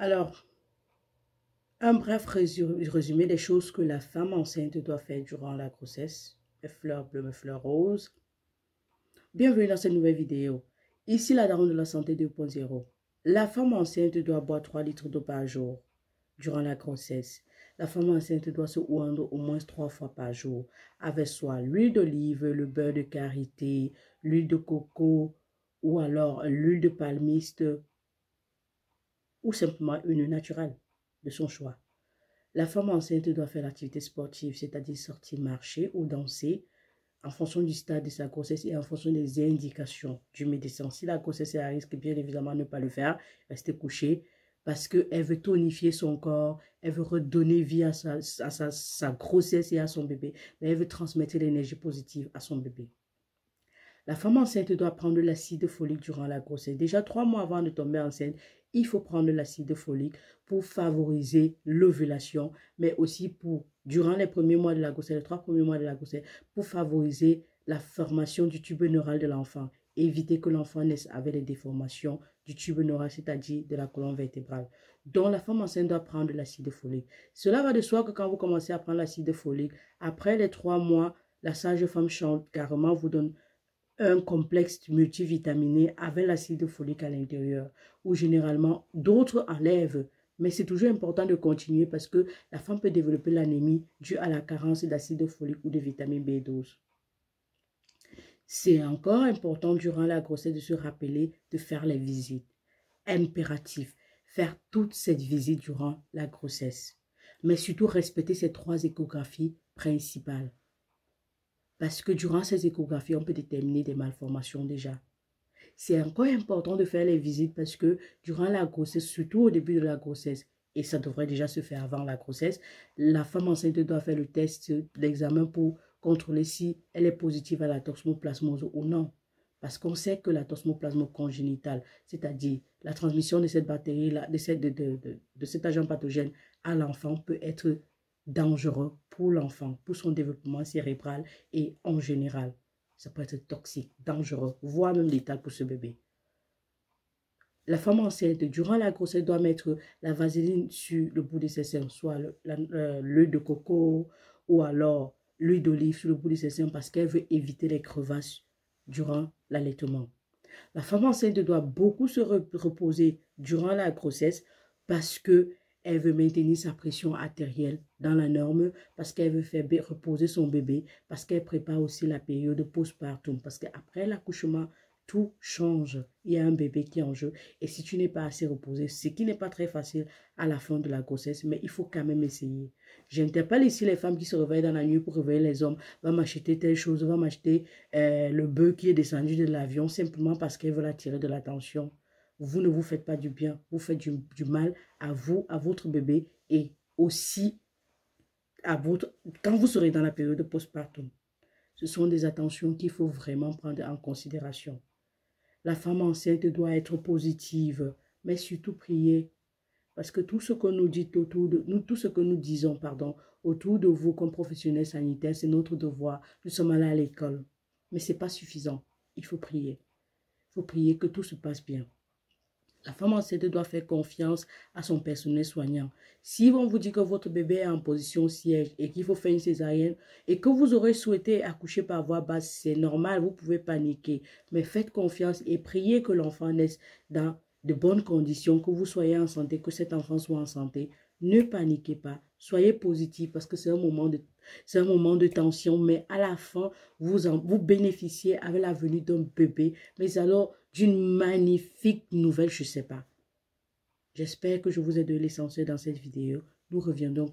Alors, un bref résumé des choses que la femme enceinte doit faire durant la grossesse. Mes fleurs bleues, mes fleurs roses. Bienvenue dans cette nouvelle vidéo. Ici, la daronne de la santé 2.0. La femme enceinte doit boire 3 litres d'eau par jour durant la grossesse. La femme enceinte doit se oindre au moins 3 fois par jour avec soit l'huile d'olive, le beurre de karité, l'huile de coco ou alors l'huile de palmiste ou simplement une naturelle de son choix. La femme enceinte doit faire l'activité sportive, c'est-à-dire sortir marcher ou danser en fonction du stade de sa grossesse et en fonction des indications du médecin. Si la grossesse est à risque, bien évidemment, ne pas le faire, rester couché parce qu'elle veut tonifier son corps, elle veut redonner vie à sa grossesse et à son bébé, mais elle veut transmettre l'énergie positive à son bébé. La femme enceinte doit prendre l'acide folique durant la grossesse. Déjà 3 mois avant de tomber enceinte, il faut prendre l'acide folique pour favoriser l'ovulation, mais aussi pour, durant les premiers mois de la grossesse, les 3 premiers mois de la grossesse, pour favoriser la formation du tube neural de l'enfant. Éviter que l'enfant naisse avec des déformations du tube neural, c'est-à-dire de la colonne vertébrale. Donc, la femme enceinte doit prendre l'acide folique. Cela va de soi que quand vous commencez à prendre l'acide folique, après les 3 mois, la sage-femme chante carrément, vous donne un complexe multivitaminé avec l'acide folique à l'intérieur, ou généralement d'autres enlèvent. Mais c'est toujours important de continuer parce que la femme peut développer l'anémie due à la carence d'acide folique ou de vitamine B12. C'est encore important durant la grossesse de se rappeler de faire les visites. Impératif, faire toute cette visite durant la grossesse. Mais surtout respecter ces 3 échographies principales. Parce que durant ces échographies, on peut déterminer des malformations déjà. C'est encore important de faire les visites parce que durant la grossesse, surtout au début de la grossesse, et ça devrait déjà se faire avant la grossesse, la femme enceinte doit faire le test, l'examen pour contrôler si elle est positive à la toxoplasmose ou non. Parce qu'on sait que la toxoplasmose congénitale, c'est-à-dire la transmission de cette bactérie-là, de cet agent pathogène à l'enfant peut être dangereux pour l'enfant, pour son développement cérébral et en général. Ça peut être toxique, dangereux, voire même létal pour ce bébé. La femme enceinte, durant la grossesse, doit mettre la vaseline sur le bout de ses seins, soit l'huile de coco ou alors l'huile d'olive sur le bout de ses seins parce qu'elle veut éviter les crevasses durant l'allaitement. La femme enceinte doit beaucoup se reposer durant la grossesse parce que elle veut maintenir sa pression artérielle dans la norme, parce qu'elle veut faire reposer son bébé, parce qu'elle prépare aussi la période postpartum, parce qu'après l'accouchement, tout change. Il y a un bébé qui est en jeu. Et si tu n'es pas assez reposé, ce qui n'est pas très facile à la fin de la grossesse, mais il faut quand même essayer. J'interpelle ici les femmes qui se réveillent dans la nuit pour réveiller les hommes. Va m'acheter telle chose, va m'acheter le bœuf qui est descendu de l'avion simplement parce qu'elle veut attirer de l'attention. Vous ne vous faites pas du bien, vous faites du mal à vous, à votre bébé et aussi à votre, quand vous serez dans la période postpartum. Ce sont des attentions qu'il faut vraiment prendre en considération. La femme enceinte doit être positive, mais surtout prier. Parce que tout ce que nous dit autour de nous, tout ce que nous disons, pardon, autour de vous comme professionnels sanitaires, c'est notre devoir. Nous sommes allés à l'école. Mais ce n'est pas suffisant. Il faut prier. Il faut prier que tout se passe bien. La femme enceinte doit faire confiance à son personnel soignant. Si on vous dit que votre bébé est en position siège et qu'il faut faire une césarienne et que vous aurez souhaité accoucher par voie basse, c'est normal, vous pouvez paniquer. Mais faites confiance et priez que l'enfant naisse dans de bonnes conditions, que vous soyez en santé, que cet enfant soit en santé. Ne paniquez pas, soyez positif parce que c'est un moment de tension, mais à la fin, vous bénéficiez avec la venue d'un bébé, mais alors d'une magnifique nouvelle, je ne sais pas. J'espère que je vous ai donné l'essentiel dans cette vidéo. Nous reviendrons.